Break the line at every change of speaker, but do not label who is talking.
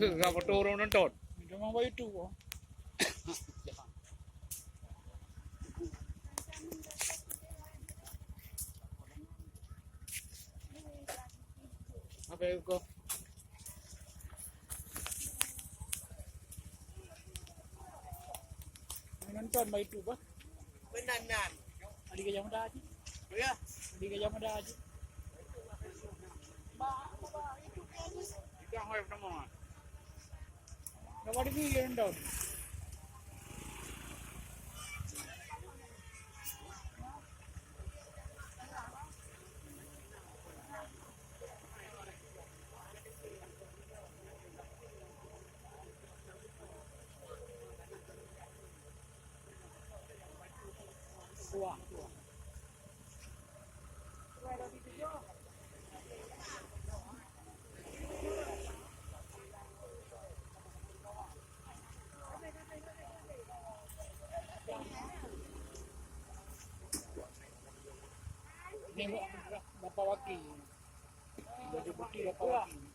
Apa turun nonton? Memang bayu tu. Apa itu? Nonton bayu tu ba?
Benanan.
Adi ke jam dah aja.
Ya.
Adi ke jam dah aja.
Itu kayaknya.
Yang web nama. Nobody will nonton. Wah. Ini Bapak Wakil. Jadi bukti Bapak Wakil.